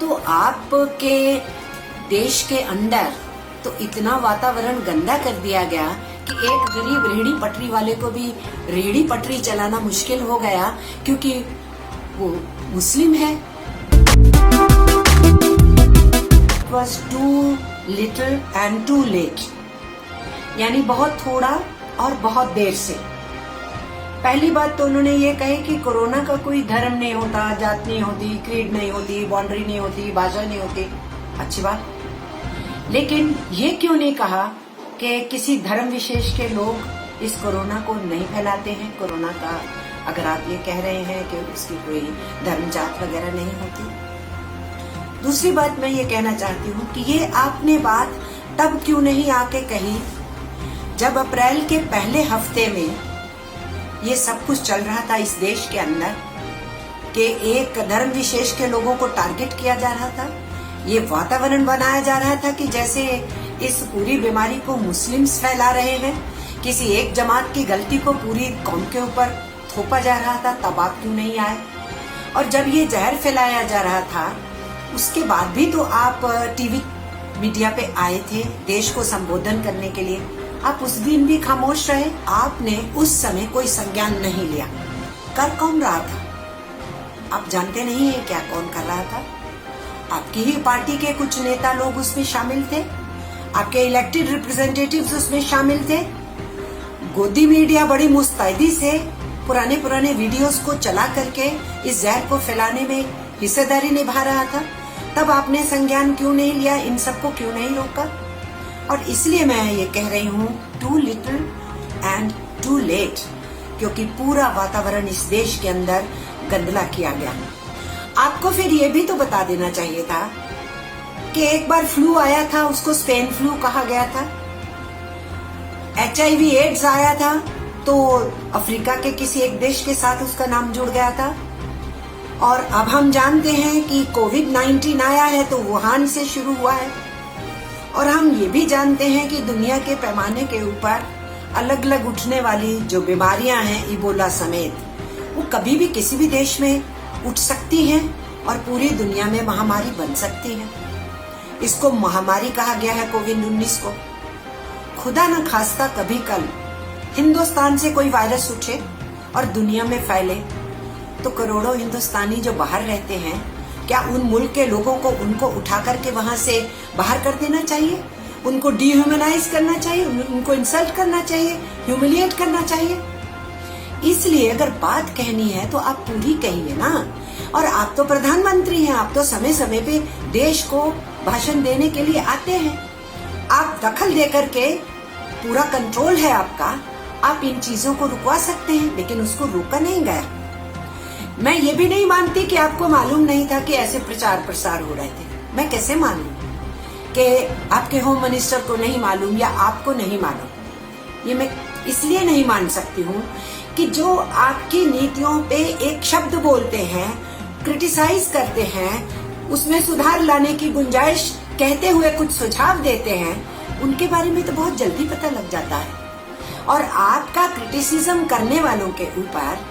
तो आपके देश के अंदर तो इतना वातावरण गंदा कर दिया गया कि एक गरीब रेहड़ी पटरी वाले को भी रेहड़ी पटरी चलाना मुश्किल हो गया, क्योंकि वो मुस्लिम है। It was too little and too late, यानी बहुत थोड़ा और बहुत देर से। पहली बात तो उन्होंने ये कही कि कोरोना का कोई धर्म नहीं होता, जात नहीं होती, क्रीड नहीं होती, बाउंड्री नहीं होती, भाषा नहीं होती। अच्छी बात, लेकिन ये क्यों नहीं कहा कि किसी धर्म विशेष के लोग इस कोरोना को नहीं फैलाते हैं। कोरोना का अगर आप ये कह रहे हैं कि उसकी कोई धर्म जात वगैरह नहीं होती। दूसरी बात मैं ये कहना चाहती हूँ कि ये आपने बात तब क्यों नहीं आके कही जब अप्रैल के पहले हफ्ते में ये सब कुछ चल रहा था इस देश के अंदर, कि एक धर्म विशेष के लोगों को टारगेट किया जा रहा था। ये वातावरण बनाया जा रहा था कि जैसे इस पूरी बीमारी को मुस्लिम्स फैला रहे हैं, किसी एक जमात की गलती को पूरी कौम के ऊपर थोपा जा रहा था। तब आप क्यों नहीं आए? और जब ये जहर फैलाया जा रहा था उसके बाद भी तो आप टीवी मीडिया पे आए थे देश को संबोधन करने के लिए। आप उस दिन भी खामोश रहे। आपने उस समय कोई संज्ञान नहीं लिया। कर कौन रहा था? आप जानते नहीं है क्या कौन कर रहा था? आपकी ही पार्टी के कुछ नेता लोग उसमें शामिल थे, आपके इलेक्टेड रिप्रेजेंटेटिव्स उसमें शामिल थे। गोदी मीडिया बड़ी मुस्तैदी से पुराने वीडियोस को चला करके इस जहर को फैलाने में हिस्सेदारी निभा रहा था। तब आपने संज्ञान क्यों नहीं लिया? इन सबको क्यों नहीं रोका? और इसलिए मैं ये कह रही हूँ too little and too late, क्योंकि पूरा वातावरण इस देश के अंदर गंदला किया गया। आपको फिर ये भी तो बता देना चाहिए था कि एक बार फ्लू आया था, उसको स्पेन फ्लू कहा गया था। HIV एड्स आया था तो अफ्रीका के किसी एक देश के साथ उसका नाम जुड़ गया था। और अब हम जानते हैं कि कोविड-19 आया है तो वुहान से शुरू हुआ है। और हम ये भी जानते हैं कि दुनिया के पैमाने के ऊपर अलग अलग उठने वाली जो बीमारियां हैं, इबोला समेत, वो कभी भी किसी भी देश में उठ सकती हैं और पूरी दुनिया में महामारी बन सकती है। इसको महामारी कहा गया है कोविड-19 को। खुदा न खास्ता कभी कल हिंदुस्तान से कोई वायरस उठे और दुनिया में फैले तो करोड़ों हिंदुस्तानी जो बाहर रहते हैं, क्या उन मुल्क के लोगों को उनको उठा करके वहां से बाहर कर देना चाहिए? उनको डिह्यूमनाइज करना चाहिए? उनको इंसल्ट करना चाहिए? ह्यूमिलिएट करना चाहिए? इसलिए अगर बात कहनी है तो आप पूरी कहिए ना। और आप तो प्रधानमंत्री हैं, आप तो समय समय पे देश को भाषण देने के लिए आते हैं। आप दखल दे करके, पूरा कंट्रोल है आपका, आप इन चीजों को रुकवा सकते हैं, लेकिन उसको रोका नहीं गया। मैं ये भी नहीं मानती कि आपको मालूम नहीं था कि ऐसे प्रचार प्रसार हो रहे थे। मैं कैसे मानूं कि आपके होम मिनिस्टर को नहीं मालूम या आपको नहीं मालूम? ये मैं इसलिए नहीं मान सकती हूँ कि जो आपकी नीतियों पे एक शब्द बोलते हैं, क्रिटिसाइज करते हैं, उसमें सुधार लाने की गुंजाइश कहते हुए कुछ सुझाव देते हैं, उनके बारे में तो बहुत जल्दी पता लग जाता है। और आपका क्रिटिसिज्म करने वालों के ऊपर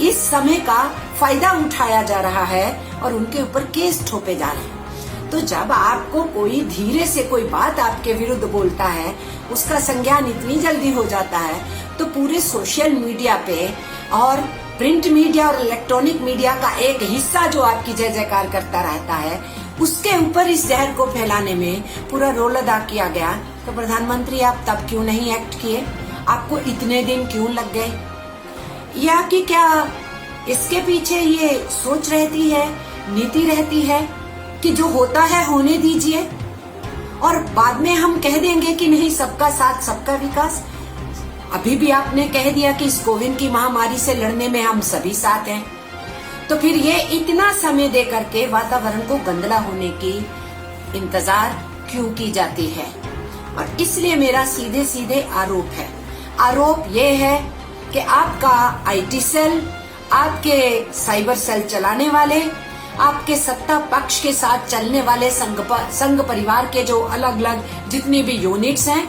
इस समय का फायदा उठाया जा रहा है और उनके ऊपर केस ठोपे जा रहे हैं। तो जब आपको कोई धीरे से कोई बात आपके विरुद्ध बोलता है, उसका संज्ञान इतनी जल्दी हो जाता है, तो पूरे सोशल मीडिया पे और प्रिंट मीडिया और इलेक्ट्रॉनिक मीडिया का एक हिस्सा जो आपकी जय जयकार करता रहता है, उसके ऊपर इस जहर को फैलाने में पूरा रोल अदा किया गया। तो प्रधानमंत्री आप तब क्यों नहीं एक्ट किए? आपको इतने दिन क्यों लग गए? या कि क्या इसके पीछे ये सोच रहती है, नीति रहती है कि जो होता है होने दीजिए और बाद में हम कह देंगे कि नहीं, सबका साथ सबका विकास? अभी भी आपने कह दिया कि इस कोविड की महामारी से लड़ने में हम सभी साथ हैं, तो फिर ये इतना समय दे करके वातावरण को गंदला होने की इंतजार क्यों की जाती है? और इसलिए मेरा सीधे सीधे आरोप ये है कि आपका IT सेल, आपके साइबर सेल चलाने वाले, आपके सत्ता पक्ष के साथ चलने वाले संघ परिवार के जो अलग अलग जितनी भी यूनिट्स हैं,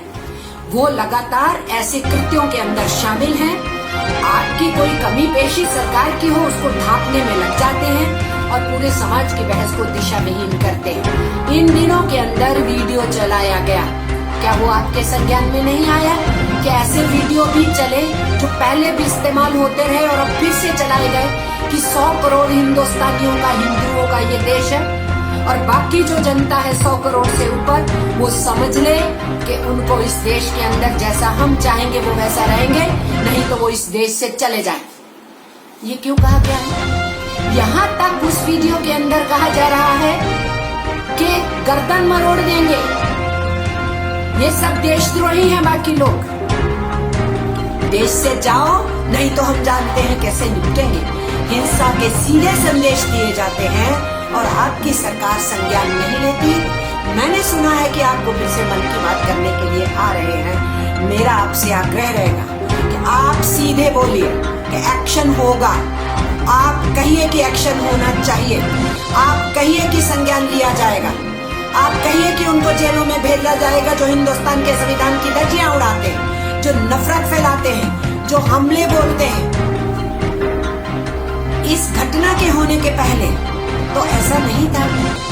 वो लगातार ऐसे कृत्यों के अंदर शामिल हैं। आपकी कोई कमी पेशी सरकार की हो, उसको ढांपने में लग जाते हैं। और पूरे समाज की बहस को दिशा विहीन करते हैं। इन दिनों के अंदर वीडियो चलाया गया, क्या वो आपके संज्ञान में नहीं आया? क्या ऐसे वीडियो भी चले जो पहले भी इस्तेमाल होते रहे और अब फिर से चलाए गए कि 100 करोड़ हिंदुस्तानियों का, हिंदुओं का ये देश है और बाकी जो जनता है 100 करोड़ से ऊपर, वो समझ ले कि उनको इस देश के अंदर जैसा हम चाहेंगे वो वैसा रहेंगे, नहीं तो वो इस देश से चले जाए। ये क्यों कहा गया है? यहाँ तक उस वीडियो के अंदर कहा जा रहा है कि गर्दन मरोड़ देंगे, ये सब देशद्रोही हैं बाकी लोग, देश से जाओ नहीं तो हम जानते हैं कैसे निपटेंगे। हिंसा के सीधे संदेश दिए जाते हैं और आपकी सरकार संज्ञान नहीं लेती। मैंने सुना है कि आपको फिर से मन की बात करने के लिए आ रहे हैं। मेरा आपसे आग्रह रहेगा कि आप सीधे बोलिए कि एक्शन होगा, आप कहिए कि एक्शन होना चाहिए, आप कहिए कि संज्ञान लिया जाएगा, आप कहिए कि उनको जेलों में भेजा जाएगा जो हिंदुस्तान के संविधान की धज्जियां उड़ाते हैं, जो नफरत फैलाते हैं, जो हमले बोलते हैं। इस घटना के होने के पहले तो ऐसा नहीं था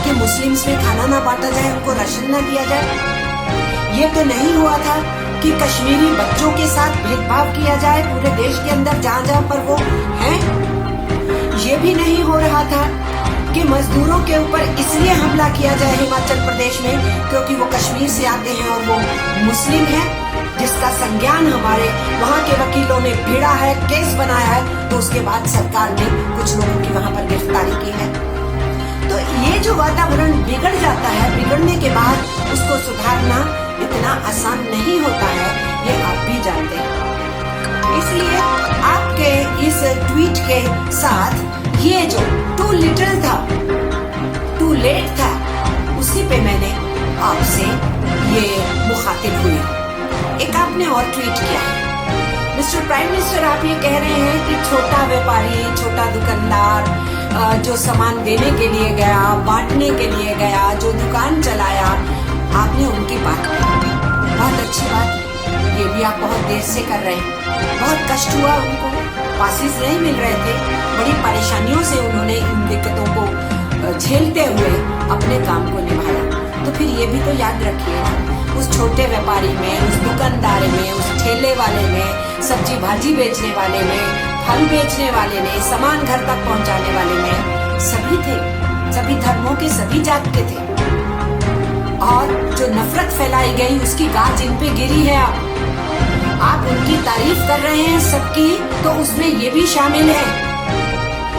कि मुस्लिम्स में खाना ना बांटा जाए, उनको राशन ना दिया जाए। ये तो नहीं हुआ था कि कश्मीरी बच्चों के साथ भेदभाव किया जाए पूरे देश के अंदर जहां जहां पर वो हैं। ये भी नहीं हो रहा था कि मजदूरों के ऊपर इसलिए हमला किया जाए हिमाचल प्रदेश में क्योंकि वो कश्मीर से आते हैं और वो मुस्लिम हैं, जिसका संज्ञान हमारे वहाँ के वकीलों ने भिड़ा है, केस बनाया है, तो उसके बाद सरकार ने कुछ लोगों की वहाँ पर गिरफ्तारी की है। तो ये जो वातावरण बिगड़ जाता है, बिगड़ने के बाद उसको सुधारना इतना आसान नहीं होता है, ये आप भी जानते हैं। इसलिए आपके इस ट्वीट के साथ ये जो टू लिटिल था, टू लेट था, उसी पे मैंने आपसे ये मुखातिब हुई। एक आपने और ट्वीट किया है, मिस्टर प्राइम मिनिस्टर, आप ये कह रहे हैं कि छोटा व्यापारी, छोटा दुकानदार जो सामान देने के लिए गया, बांटने के लिए गया, जो दुकान चलाया, आपने उनकी बात की। बहुत अच्छी बात, ये भी आप बहुत देर से कर रहे हैं। बहुत कष्ट हुआ उनको, पासिस नहीं मिल रहे थे, बड़ी परेशानियों से उन्होंने इन दिक्कतों को झेलते हुए अपने काम को निभाया। तो फिर ये भी तो याद रखिए, उस छोटे व्यापारी में, उस दुकानदार में, उस ठेले वाले में, सब्जी भाजी बेचने वाले में, फल बेचने वाले में, सामान घर तक पहुंचाने वाले में, सभी थे, सभी धर्मों के, सभी जात के थे। और जो नफरत फैलाई गई उसकी गाज इन पे गिरी है। आप उनकी तारीफ कर रहे हैं सबकी, तो उसमें ये भी शामिल है।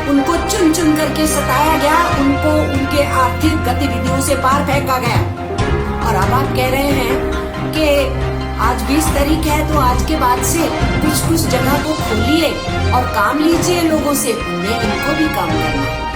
उनको चुन चुन करके सताया गया, उनको उनके आर्थिक गतिविधियों से पार फेंका गया। और अब आप कह रहे हैं कि आज 20 तारीख है तो आज के बाद से कुछ कुछ जगह को खोलिए और काम लीजिए लोगों से, उन्हें इनको भी काम करना है।